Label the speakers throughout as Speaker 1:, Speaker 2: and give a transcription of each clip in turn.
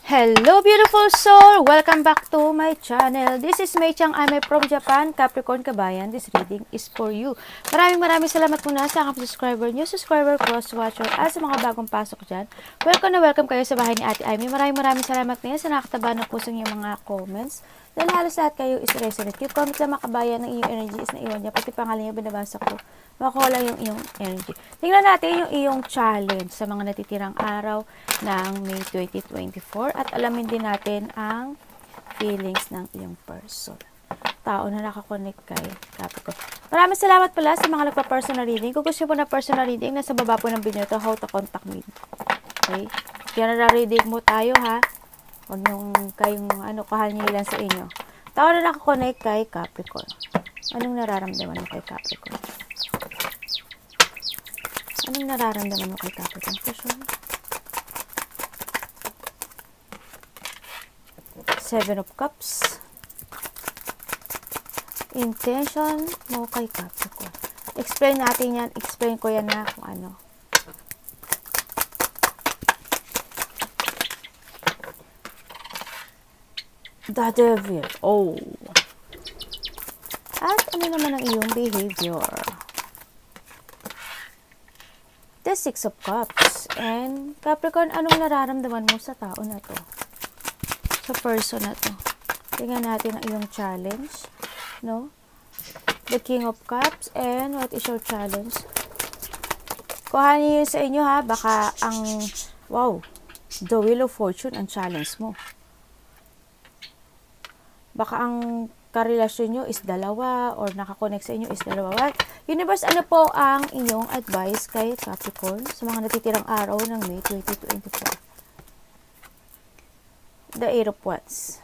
Speaker 1: Hello beautiful soul! Welcome back to my channel. This is Mei Chang. I'm from Japan. Capricorn Kabayan. This reading is for you. Maraming salamat muna sa aking subscriber, new subscriber, cross-watcher, at sa mga bagong pasok dyan. Welcome na welcome kayo sa bahay ni Ate Amy. Maraming salamat ngayon sa nakataba na puso yung mga comments. Dahil halos lahat kayo is resonate. Yung comment lang makabayan ng iyong energy is naiwan niya. Pati pangalan niya binabasa ko. Makuha yung iyong energy. Tingnan natin yung iyong challenge sa mga natitirang araw ng May 2024 at alamin din natin ang feelings ng iyong person. Tao na nakakonect kay Capricorn. Maraming salamat pala sa mga nagpa-personal reading. Kung gusto po na personal reading, nasa baba po ng video ito, how to contact me. Okay? Kaya na-reading mo tayo ha. Huwag yung kayong kahangilan sa inyo. Tao na nakakonect kay Capricorn. Anong nararamdaman mo kay Capricorn? Anong nararamdaman mo kay Capricorn? Question. 7 of Cups. Intention mo kay Capricorn. Explain natin yan. Explain ko yan na kung ano. The Devil. Oh. At ano naman ang iyong behavior? The 6 of Cups. And Capricorn, anong nararamdaman mo sa tao na to? Sa person na to? Tingnan natin ang iyong challenge. No? The King of Cups. And what is your challenge? Kuhanin yun sa inyo ha. Baka ang, wow, the Wheel of Fortune ang challenge mo. Baka ang karelasyon nyo is dalawa or nakakonect sa inyo is dalawa. Well, Universe, ano po ang inyong advice kay Capricorn sa mga natitirang araw ng May 2024? The 8 of Wands.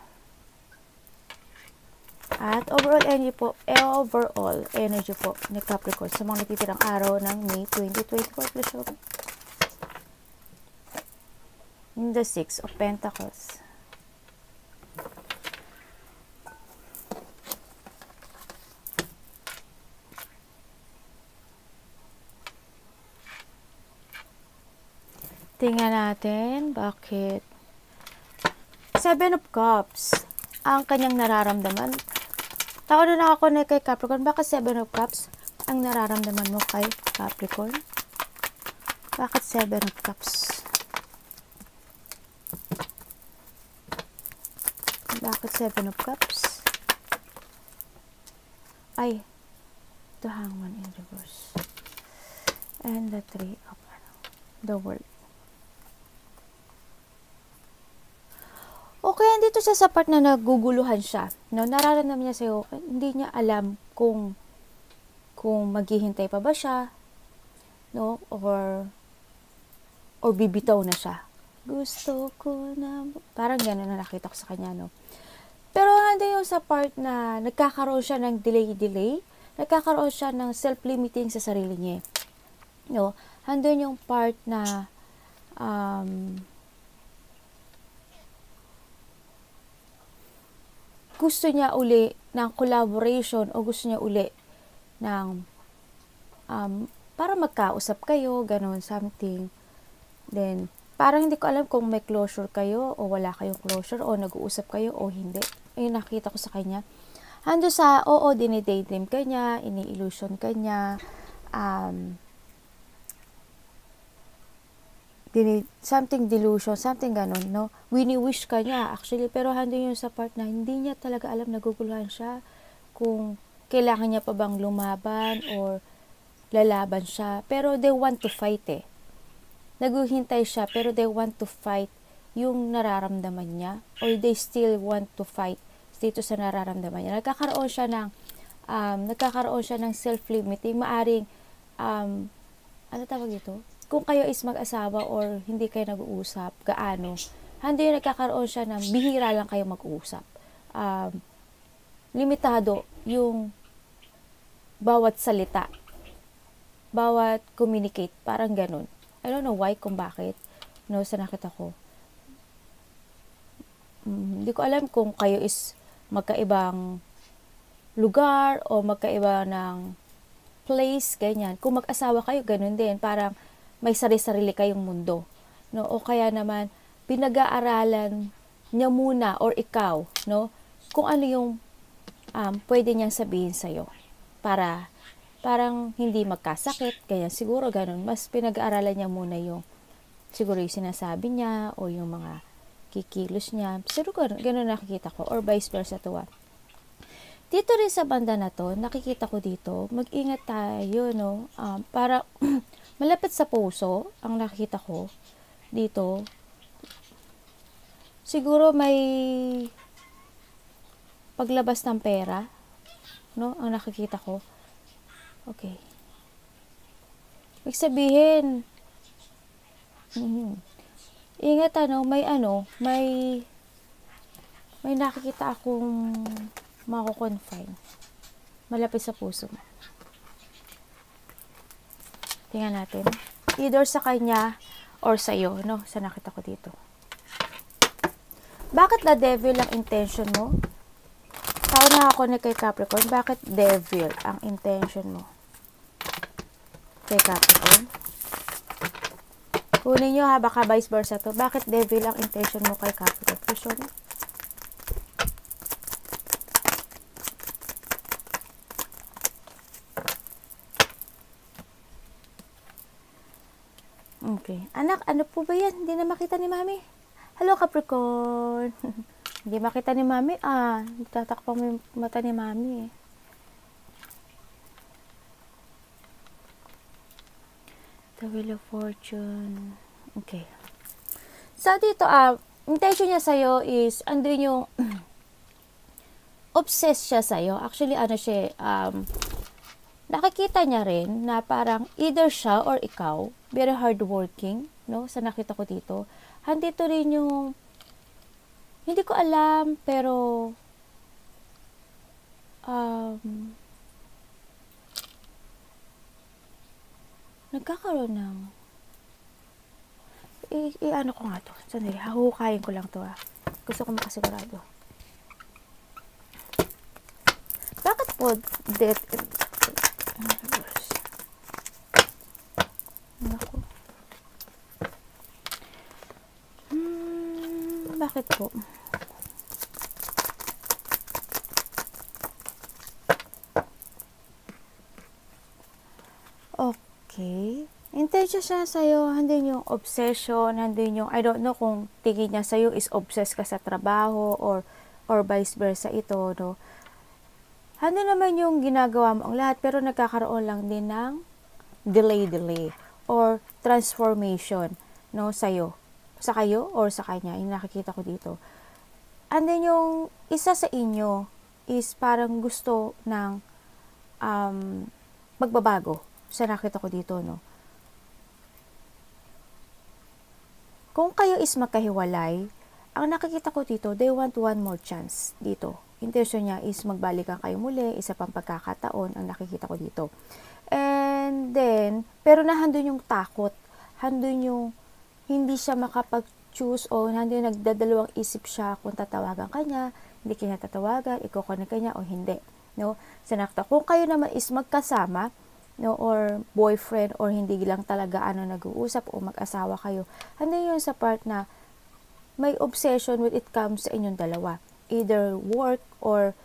Speaker 1: At overall energy po ni Capricorn sa mga natitirang araw ng May 2024. Please show me. The 6 of Pentacles. Tingnan natin bakit 7 of Cups ang kanyang nararamdaman. Tao na nakakonect kay Capricorn. Bakit 7 of Cups ang nararamdaman mo kay Capricorn? Bakit 7 of Cups? Bakit 7 of Cups? Ay, the Hangman in reverse. And the 3 of the World. Okay, dito siya sa part na naguguluhan siya. No, nararamdaman niya sa'yo, hindi niya alam kung maghihintay pa ba siya, no, or bibitaw na siya. Gusto ko na, parang gano'n na nakita ko sa kanya, no. Pero hindi yung sa part na nagkakaroon siya ng delay, nagkakaroon siya ng self-limiting sa sarili niya. No, handun yung part na gusto niya uli ng collaboration o gusto niya uli ng para magkausap kayo, gano'n, something. Then, parang hindi ko alam kung may closure kayo o wala kayong closure o nag-uusap kayo o hindi. Ayun, nakita ko sa kanya. Hando sa, dinidaydream ka niya, ini-illusion ka niya, something delusion, something ganon, no? Wini-wish ka niya, actually, pero hando yun sa part na hindi niya talaga alam, naguguluhan siya kung kailangan niya pa bang lumaban or lalaban siya. Pero they want to fight eh. Naguhintay siya, pero they want to fight yung nararamdaman niya or they still want to fight dito sa nararamdaman niya. Nagkakaroon siya ng self-limiting, maaring, ano tawag ito? Kung kayo is mag-asawa or hindi kayo nag-uusap, gaano, hindi nagkakaroon siya ng bihira lang kayo mag-uusap. Limitado yung bawat salita, bawat communicate, parang ganun. I don't know why, kung bakit, no, sa nakita ko. Hindi ko alam kung kayo is magkaibang lugar o magkaiba ng place, ganyan. Kung mag-asawa kayo, ganun din. Parang may sarili-sarili kayong mundo. No? O kaya naman, pinag-aaralan niya muna or ikaw, no? Kung ano yung pwede niyang sabihin sa'yo para parang hindi magkasakit, kaya siguro ganun, mas pinag-aaralan niya muna yung siguro yung sinasabi niya o yung mga kikilos niya. Siguro ganun nakikita ko, or vice versa to. Dito rin sa banda na to, nakikita ko dito, mag-ingat tayo, no? Para malapit sa puso, ang nakikita ko dito, siguro may paglabas ng pera, no? Ang nakikita ko. Okay. Ibig sabihin, ingat may nakikita akong mako-confine malapit sa puso mo. Tingnan natin. Either sa kanya or sa iyo, no? Sa nakita ko dito. Bakit the devil ang intention mo? Tao na ako na kay Capricorn. Bakit devil ang intention mo kay Capricorn? Kunin nyo ha, baka vice versa to. Bakit devil ang intention mo kay Capricorn? Puso mo. Okay. Anak, ano po ba yan? Hindi na makita ni Mami. Hello, Capricorn. Hindi makita ni Mami. Tatakpang mo yung mata ni Mami. The Wheel of Fortune. Okay. So, dito, intention niya sa'yo is, andun yung, obsessed siya sa'yo. Actually, nakikita niya rin na parang either siya or ikaw, very hardworking, no? Sa nakita ko dito. Handito rin yung, hindi ko alam, pero, nagkakaroon ng, ano ko nga to. Sandali, hahukayin ko lang to Gusto ko makasigurado. Bakit po, death, bakit po? Okay. Intention siya sa'yo, handin yung obsession, handin yung, I don't know kung tingin niya sa'yo is obsessed ka sa trabaho or vice versa ito, no? Handin naman yung ginagawa mo ang lahat, pero nagkakaroon lang din ng delay or transformation, no, sa'yo. Sa kayo or sa kanya, yung nakikita ko dito. And then yung isa sa inyo is parang gusto ng magbabago. Sa nakita ko dito, no. Kung kayo is magkahiwalay, ang nakikita ko dito, they want one more chance dito. Intention niya is magbalikan kayo muli, isa pang pagkakataon, ang nakikita ko dito. And then, pero nahandun yung takot, handun yung hindi siya makapag-choose o hindi nagdadalawang isip siya kung tatawagan ka niya, hindi kanya tatawagan, ikukunin ka niya o hindi. No? Sa nakita, kung kayo naman is magkasama, no, or boyfriend or hindi lang talaga nag-uusap o mag-asawa kayo, hindi yun sa part na may obsession when it comes sa inyong dalawa. Either work or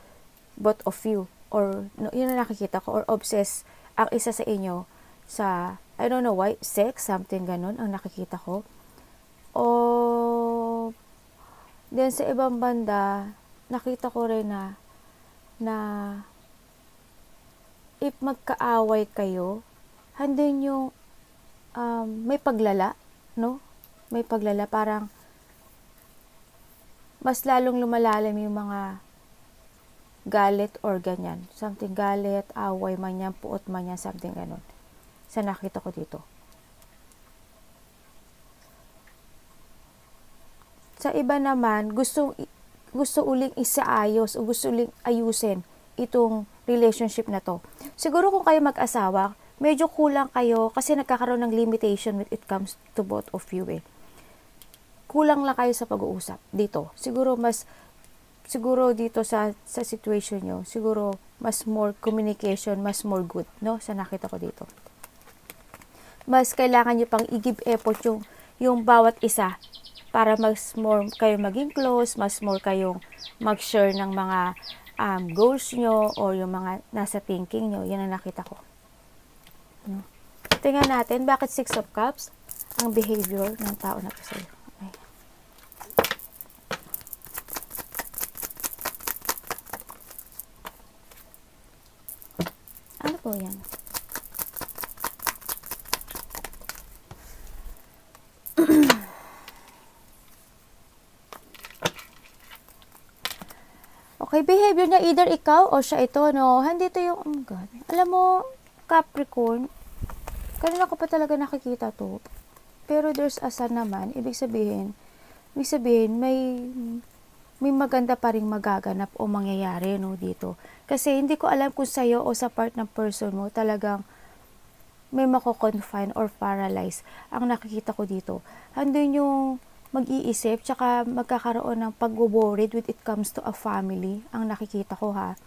Speaker 1: both of you. Or, no, yun na nakikita ko. Or obsessed ang isa sa inyo sa, I don't know why, sex, something ganun ang nakikita ko. O then sa ibang banda, nakita ko rin na if magkaaway kayo, handin yung may paglala, no? May paglala, parang mas lalong lumalalim yung mga galit or ganyan. Something galit, away man yan, puot man yan, something ganun. Sa nakita ko dito. Sa iba naman, gusto uling isaayos o gusto uling ayusin itong relationship na to. Siguro kung kayo mag-asawa, medyo kulang kayo kasi nagkakaroon ng limitation when it comes to both of you Kulang lang kayo sa pag-uusap dito. Siguro dito sa situation nyo, siguro mas more communication, mas more good, no? Sa nakita ko dito. Mas kailangan nyo pang i-give effort yung bawat isa para mas more kayo maging close, mas more kayong mag-share ng mga goals nyo or yung mga nasa thinking nyo. Yan ang nakita ko. No? Tingnan natin, bakit 6 of Cups? Ang behavior ng tao na to sa'yo. Ay. Ano po yan? Okay, behavior niya, either ikaw o siya ito, no? Handito yung, oh my God. Alam mo, Capricorn, kanina ko pa talaga nakikita to. Pero there's a sun naman, ibig sabihin, may maganda pa rin magaganap o mangyayari, no, dito. Kasi hindi ko alam kung sa'yo o sa part ng person mo, talagang may mako-confine or paralyze. Ang nakikita ko dito, handun yung mag-iisip, tsaka magkakaroon ng pag-worried when it comes to a family. Ang nakikita ko, ha.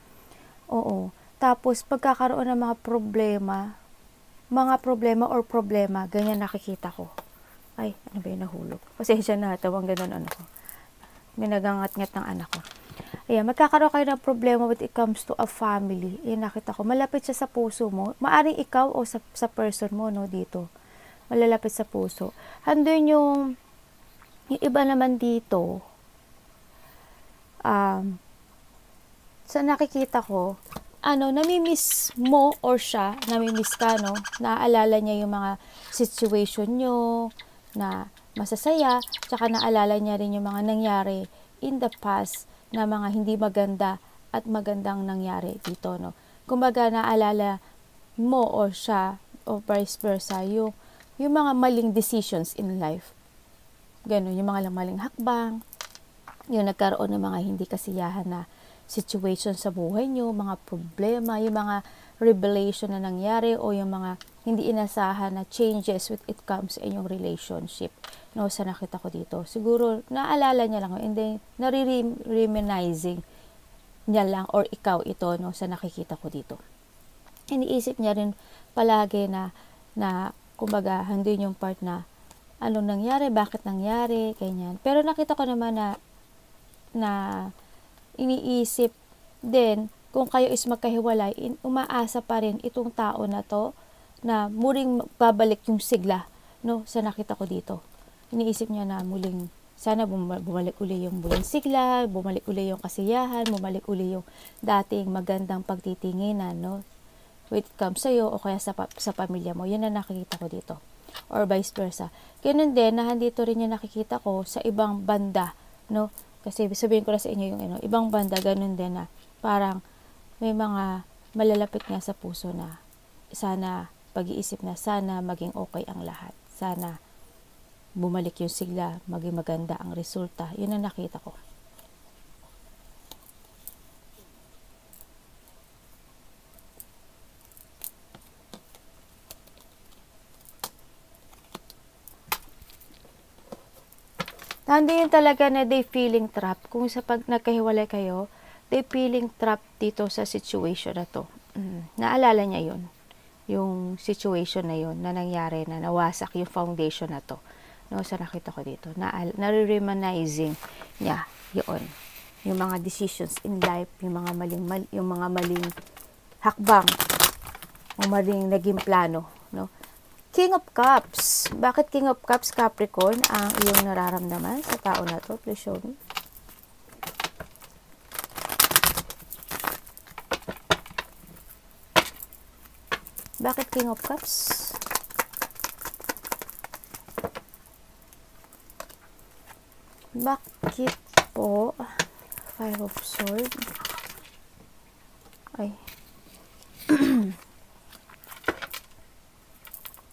Speaker 1: Oo. Tapos, pagkakaroon ng mga problema, ganyan nakikita ko. Ay, ano ba yung nahulog? Pasensya na, tawang ganun ano ko. May nagangat-ngat ng anak ko. Ayan, magkakaroon kayo ng problema when it comes to a family. Ayan, nakita ko. Malapit siya sa puso mo. Maaring ikaw o sa person mo, no, dito. Malalapit sa puso. Handun yung iba naman dito, sa nakikita ko, namimiss mo or siya, namimiss ka, no? Naaalala niya yung mga situation nyo na masasaya, tsaka naalala niya rin yung mga nangyari in the past na mga hindi maganda at magandang nangyari dito, no? Kumbaga, naalala mo or siya o vice versa yung mga maling decisions in life. Ganun, yung mga maling hakbang, yung nagkaroon ng mga hindi kasiyahan na situation sa buhay nyo, mga problema, yung mga revelation na nangyari o yung mga hindi inasahan na changes when it comes sa inyong relationship. No, sa nakita ko dito. Siguro, naalala niya lang, and then, nare-reminiscing niya lang or ikaw ito, no, sa nakikita ko dito. Iniisip niya rin palagi na kumbaga, hindi yung part na anong nangyari, bakit nangyari, ganyan. Pero nakita ko naman na iniisip din, kung kayo is magkahiwalay, umaasa pa rin itong tao na to, na muling babalik yung sigla, no, sa nakita ko dito. Iniisip niya na muling, sana bumalik uli yung buling sigla, bumalik uli yung kasiyahan, bumalik uli yung dating magandang pagtitinginan, no, when it comes sa'yo o kaya sa pamilya mo. Yan na nakikita ko dito. Or vice versa. Ganun din, na handito rin yung nakikita ko sa ibang banda, no? Kasi sabihin ko na sa inyo yung ibang banda, ganun din na parang may mga malalapit nga sa puso na sana, pag-iisip na sana maging okay ang lahat. Sana bumalik yung sigla, maging maganda ang resulta. Yun ang nakita ko. Nandun talaga na they feeling trapped. Kung sa pag nagkahiwalay kayo, they feeling trapped dito sa situation na to. Naalala niya yun. Yung situation na yun na nangyari, na nawasak yung foundation na to. No, sa nakita ko dito. Nare-reminiscing niya yun. Yung mga decisions in life, yung mga maling hakbang, yung maling naging plano, no? King of Cups. Bakit King of Cups, Capricorn, ang iyong nararamdaman sa tao na to? Please show me. Bakit King of Cups? Bakit po Five of Swords? Ay.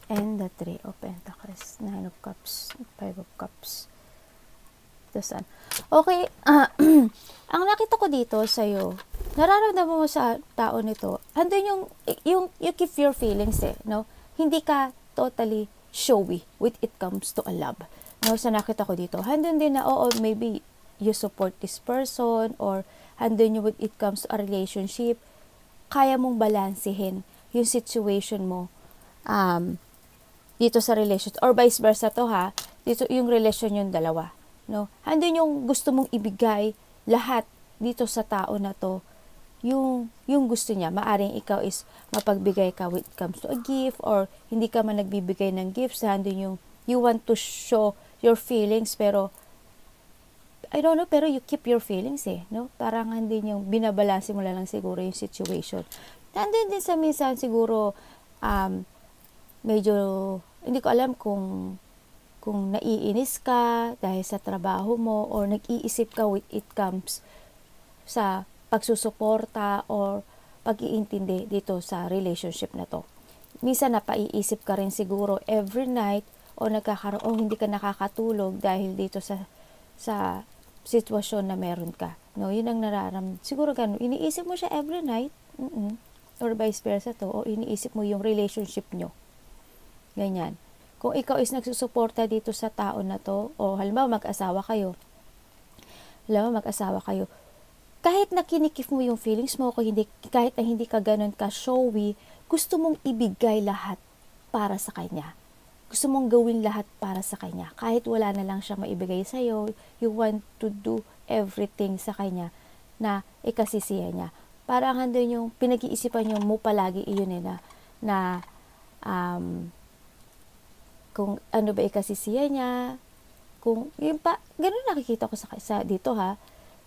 Speaker 1: And the Three of Pentacles, Nine of Cups, Five of Cups, the Sun. Okay, ang nakita ko dito sa'yo, nararamdaman mo sa tao nito, andun yung you keep your feelings no? Hindi ka totally showy when it comes to a love. No, sa nakita ko dito, andun din na, maybe you support this person, or andun yung when it comes to a relationship, kaya mong balansehin yung situation mo, dito sa relationship, or vice versa to ha, dito yung relasyon yung dalawa. no? Andun yung gusto mong ibigay lahat dito sa tao na to, yung gusto niya. Maaring ikaw is mapagbigay ka when it comes to a gift, or hindi ka man nagbibigay ng gifts, andun yung you want to show your feelings, pero I don't know, pero you keep your feelings no? Parang hindi yung binabalanse mo lang siguro yung situation. Nandun din sa minsan siguro, medyo, hindi ko alam kung naiinis ka dahil sa trabaho mo, or nag-iisip ka when it comes sa pagsusuporta or pag-iintindi dito sa relationship na to. Minsan napaiisip ka rin siguro every night, o hindi ka nakakatulog dahil dito sa sitwasyon na meron ka. No, yun ang nararamdaman. Siguro ganun, iniisip mo siya every night, or vice versa to, o iniisip mo yung relationship nyo. Ganyan. Kung ikaw is nagsusuporta dito sa tao na to, o halimbawa mag-asawa kayo, kahit na kinikip mo yung feelings mo, kahit na hindi ka ganun ka showy, gusto mong ibigay lahat para sa kanya. Gusto mong gawin lahat para sa kanya. Kahit wala na lang siya maibigay sa'yo, you want to do everything sa kanya na ikasisiya niya. Parang handun yung pinag-iisipan niyo mo palagi iyon na kung ano ba ikasisiya niya, kung yun pa, ganun nakikita ko sa dito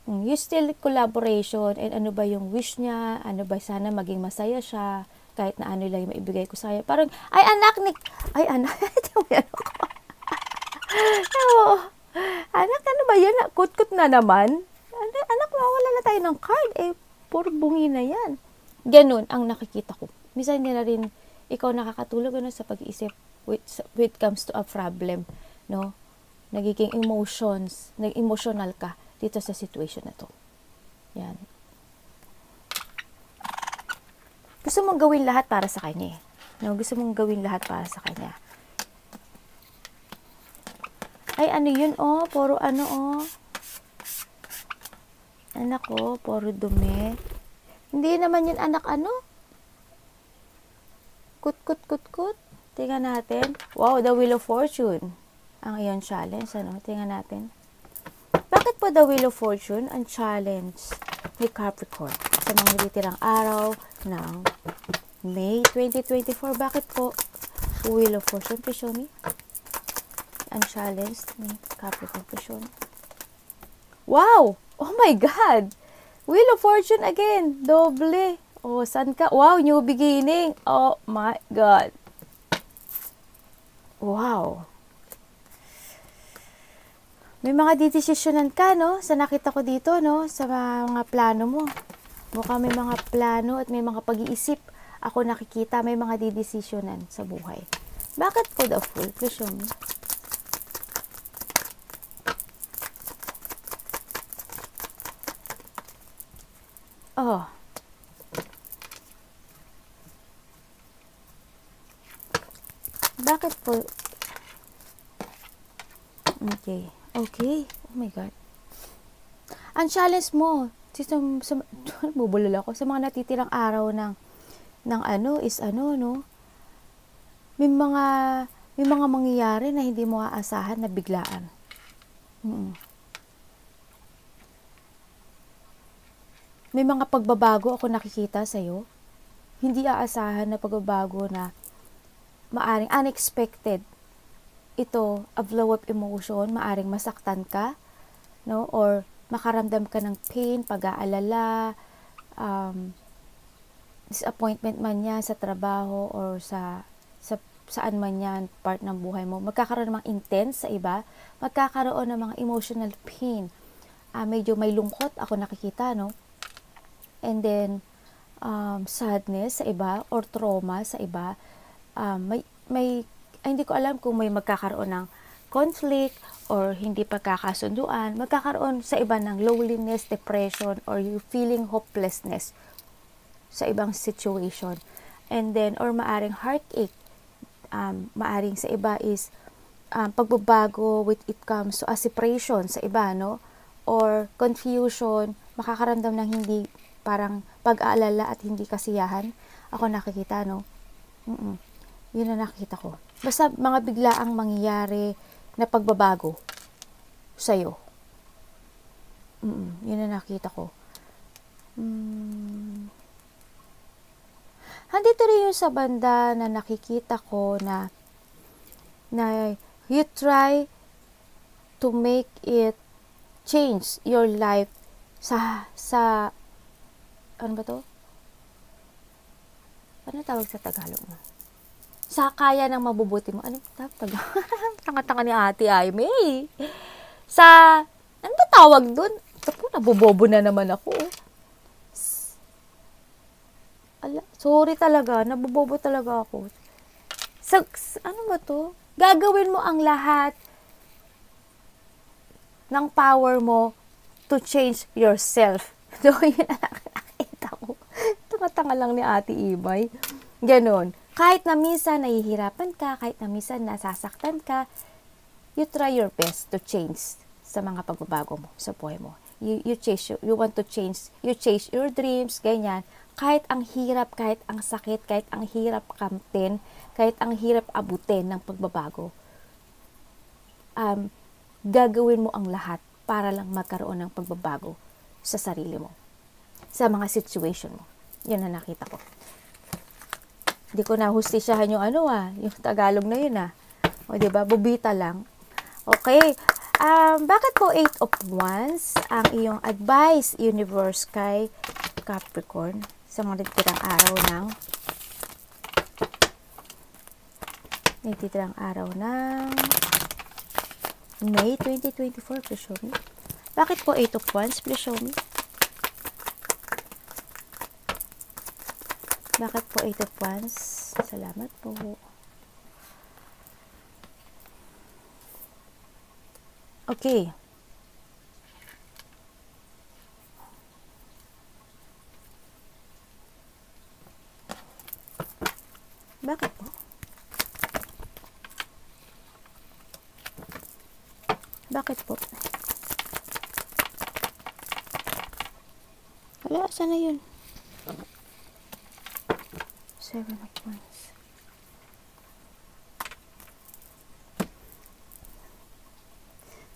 Speaker 1: you still collaboration, and ano ba yung wish niya, ano ba sana maging masaya siya, kahit na ano lang yung maibigay ko sa'yo. Parang, ay anak, anak, ano ba yan? Kut-kut na naman. Anak, mawala na tayo ng card. Puro bungi na yan. Ganun ang nakikita ko. Minsan nga na rin, ikaw nakakatulog sa pag-iisip when it comes to a problem, no? Nagiging emotional ka dito sa situation na to. Yan. Gusto mong gawin lahat para sa kanya. No, gusto mong gawin lahat para sa kanya. Ay, ano yun, puro anak ko, puro dumi. Hindi naman yun anak, Kut. Tingnan natin. Wow, the Wheel of Fortune. Ang iyon challenge, Tingnan natin. Bakit po the Wheel of Fortune ang challenge ni Capricorn sa mga natitirang araw ng May 2024? Bakit po Wheel of Fortune? Please show me. Ang challenge ni Capricorn. Please show me. Wow! Oh my God! Wheel of Fortune again. Doble. Saan ka? Wow, new beginning. Oh my God. Wow. May mga didesisyonan ka, sa nakita ko dito, sa mga plano mo. Mukhang may mga plano at may mga pag-iisip. Ako nakikita, may mga didesisyonan sa buhay. Bakit po the Fool? Please show me. Bakit po? Okay. Oh my God. Ang challenge mo, bubulol ako, sa mga natitirang araw ng may mga mangyayari na hindi mo aasahan na biglaan. May mga pagbabago ako nakikita sa'yo. Hindi aasahan na pagbabago na maaring unexpected. Ito, a blow up emotion, maaring masaktan ka, or makaramdam ka ng pain, pag-aalala, disappointment man yan sa trabaho or saan man yan part ng buhay mo. Magkakaroon ng mga intense sa iba, magkakaroon ng mga emotional pain. Medyo may lungkot ako nakikita, and then sadness sa iba or trauma sa iba. Hindi ko alam kung may magkakaroon ng conflict or hindi pagkakasunduan, magkakaroon sa iba ng loneliness, depression, or you feeling hopelessness sa ibang situation. And then, or maaring heartache, maaring sa iba is pagbabago with it comes to a separation sa iba, or confusion, makakaramdam ng hindi parang pag-aalala at hindi kasiyahan. Ako nakikita, Yun na nakikita ko. Basta mga biglaang mangyayari na pagbabago sa'yo. Yun na nakita ko. Handito rin yung sa banda na nakikita ko na you try to make it change your life sa ano ba to? Ano tawag sa Tagalog mo? Sa kaya ng mabubuti mo. Ano tawag? Tanga-tanga ni Ate Aimee. Sa, ano ba tawag dun? Ako, nabobobo na naman ako. Sorry talaga, nabobobo talaga ako. Ano ba to? Gagawin mo ang lahat ng power mo to change yourself. So, yun ang nakita ko. Tanga-tanga lang ni Ate Imay. Ganon. Kahit na minsan nahihirapan ka, kahit na minsan nasasaktan ka, you try your best to change sa mga pagbabago mo sa buhay mo. You want to change, you chase your dreams, ganyan. Kahit ang hirap, kahit ang sakit, kahit ang hirap kamtin, kahit ang hirap abutin ng pagbabago, gagawin mo ang lahat para lang magkaroon ng pagbabago sa sarili mo, sa mga situation mo. Yun na nakita ko. Hindi ko na hustisyahan yung yung Tagalog na yun O, diba? Bubita lang. Okay. Bakit po 8 of Wands ang iyong advice, universe, kay Capricorn sa mga nagtitirang araw ng May 2024? Please show me. Bakit po 8 of Wands? Please show me. Bakit po 8 of Wands? Salamat po. Okay. Bakit po? Bakit po? Wala, saan na yun? 7 of Wands.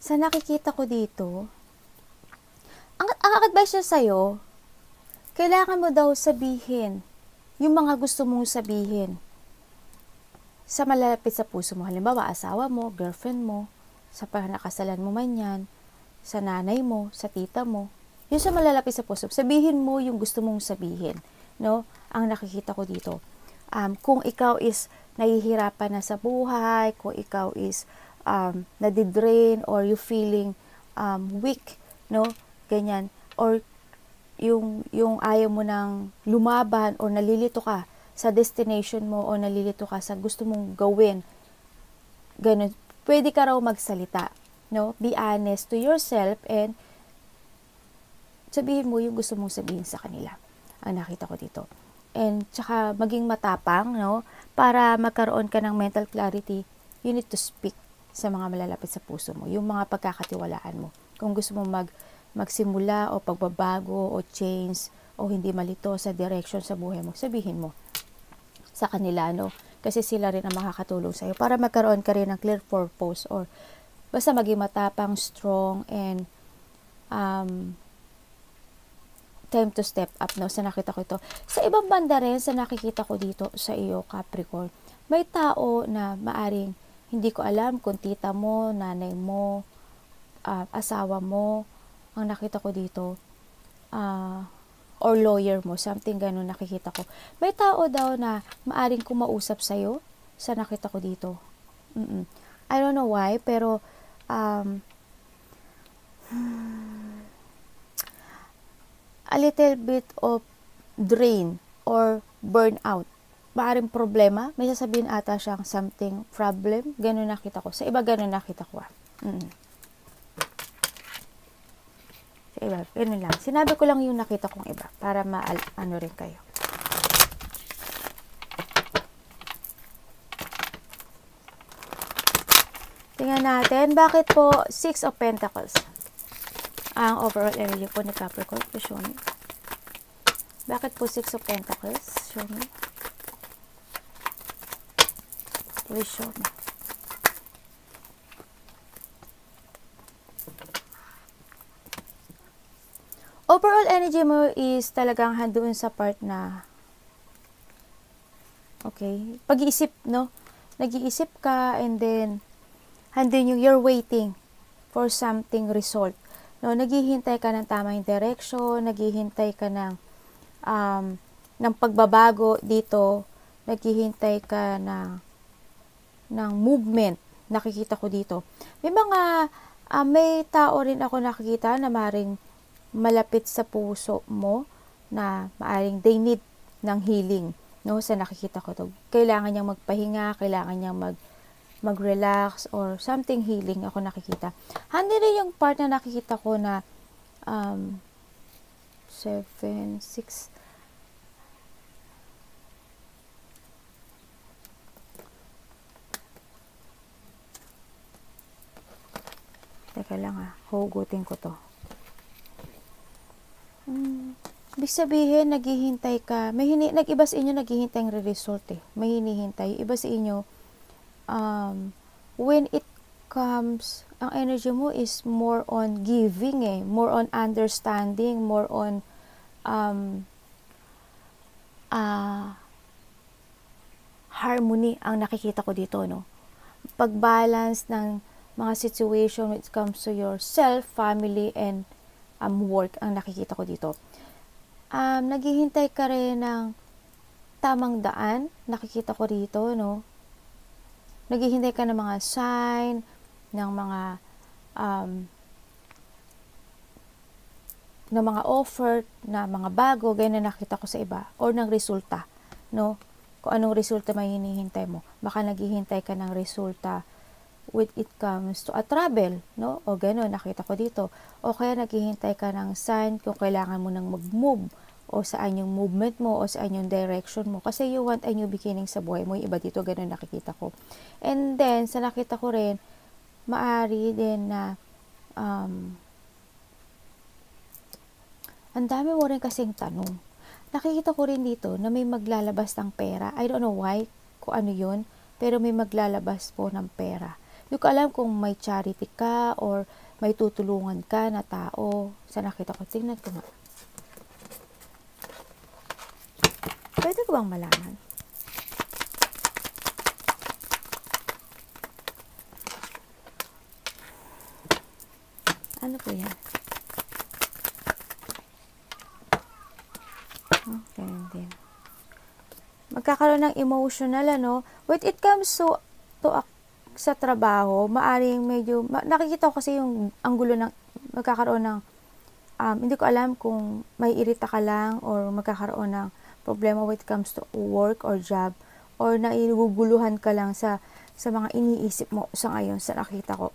Speaker 1: Sa nakikita ko dito, ang advice niya sa'yo, kailangan mo daw sabihin yung mga gusto mong sabihin sa malalapit sa puso mo. Halimbawa, asawa mo, girlfriend mo, sa panakasalan mo man yan, sa nanay mo, sa tita mo, yung sa malalapit sa puso. Sabihin mo yung gusto mong sabihin. No? Ang nakikita ko dito. Kung ikaw is nahihirapan na sa buhay, kung ikaw is nadidrain, or you feeling weak, no? Ganyan. Or yung ayaw mo nang lumaban, or nalilito ka sa destination mo, o nalilito ka sa gusto mong gawin. Ganun. Pwede ka raw magsalita. No? Be honest to yourself, and sabihin mo yung gusto mong sabihin sa kanila. Ang nakita ko dito. And tsaka maging matapang, no? Para magkaroon ka ng mental clarity, you need to speak sa mga malalapit sa puso mo, yung mga pagkakatiwalaan mo. Kung gusto mo magsimula o pagbabago o change o hindi malito sa direction sa buhay mo, sabihin mo sa kanila, no? Kasi sila rin ang makakatulong sa iyo para magkaroon ka rin ng clear purpose, or basta maging matapang, strong, and time to step up, no? Sa nakita ko ito. Sa ibang banda rin, sa nakikita ko dito sa iyo, Capricorn, may tao na maaring hindi ko alam kung tita mo, nanay mo, asawa mo, ang nakita ko dito, or lawyer mo, something ganun nakikita ko. May tao daw na maaring kumausap sa'yo, sa nakita ko dito. I don't know why, pero a little bit of drain or burnout. Maaring problema. May sasabihin ata siyang something problem. Ganun nakita ko. Sa iba, ganun nakita ko. Sa iba, ganun lang. Sinabi ko lang yung nakita kong iba para ano rin kayo. Tingnan natin. Bakit po 6 of Pentacles? Ang overall energy po ni Capricorn. Show me. Bakit po 6 of Pentacles? Show me. Please show me. Overall energy mo is talagang handoon sa part na, okay, pag-iisip, no? Nag-iisip ka, and then, handun yung you're waiting for something result. No, naghihintay ka ng tamang direction, naghihintay ka ng pagbabago dito, naghihintay ka ng movement, nakikita ko dito. May tao rin ako nakikita na maring malapit sa puso mo, na maaring they need ng healing, no, sa nakikita ko to. Kailangan niyang magpahinga, kailangan niyang mag-relax, or something healing ako nakikita. Hindi rin yung part na nakikita ko na 7, 6, teka lang hugutin ko to. Ibig sabihin, naghihintay ka, nag-iba sa inyo naghihintay ng result may hinihintay. Iba sa inyo, when it comes, ang energy mo is more on giving more on understanding, more on harmony ang nakikita ko dito, no? Pag-balance ng mga situation when it comes to yourself, family, and work ang nakikita ko dito. Naghihintay ka rin ng tamang daan, nakikita ko dito, no? Naghihintay ka ng mga sign, ng mga offer, na mga bago, ganyan na nakita ko sa iba, or ng resulta, no? Kung anong resulta may hinihintay mo. Baka naghihintay ka ng resulta when it comes to a travel, no? O gano'n, nakita ko dito. O kaya naghihintay ka ng sign kung kailangan mo nang mag-move, o saan yung movement mo, o saan yung direction mo. Kasi you want a new beginning sa buhay mo. Yung iba dito, gano'n nakikita ko. And then, sa nakita ko rin, maari din na ang dami mo rin kasing tanong. Nakikita ko rin dito na may maglalabas ng pera. I don't know why, kung ano yun, pero may maglalabas po ng pera. Hindi ko alam kung may charity ka or may tutulungan ka na tao. Sa nakita ko, tingnan ko nga. Pwede ko bang malaman? Ano po yan? Ganun din. Magkakaroon ng emotional, when it comes to sa trabaho, maaring medyo, nakikita ko kasi yung anggulo ng, magkakaroon ng, hindi ko alam kung may irita ka lang, or magkakaroon ng problema when it comes to work or job, or naiguguluhan ka lang sa mga iniisip mo sa ngayon, sa nakita ko.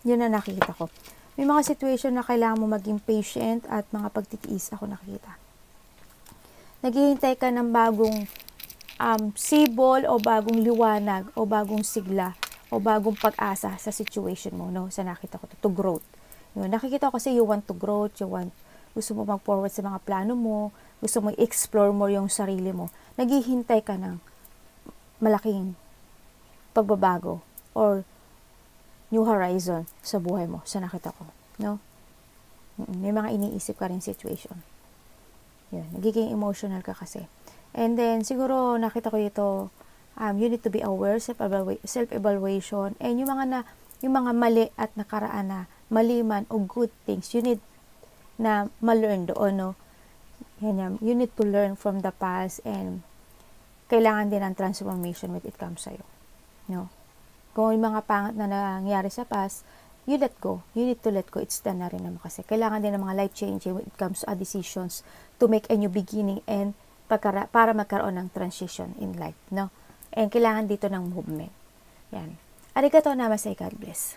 Speaker 1: Yun na nakikita ko. May mga situation na kailangan mo maging patient at mga pagtitiis ako nakikita. Naghihintay ka ng bagong sibol, o bagong liwanag, o bagong sigla, o bagong pag-asa sa situation mo, no? Sa nakita ko to growth. Yun, nakikita ko kasi you want to grow, gusto mo mag-forward sa mga plano mo, gusto mo i-explore mo yung sarili mo. Naghihintay ka ng malaking pagbabago or new horizon sa buhay mo, sa nakita ko, no? May mga iniisip ka rin situation. Yun, nagiging emotional ka kasi. And then, siguro, nakita ko dito, you need to be aware, self-evaluation, and yung mga mali at nakaraan na mali man o good things, you need na ma-learn doon, no? Yan, you need to learn from the past, and kailangan din ng transformation when it comes sa'yo, no? Kung yung mga pangat na nangyari sa past, you let go. You need to let go. It's done na rin naman kasi. Kailangan din ng mga life-changing when it comes to decisions to make a new beginning and para magkaroon ng transition in life, no? And kailangan dito ng movement. Yan. Arigatou namasay. God bless.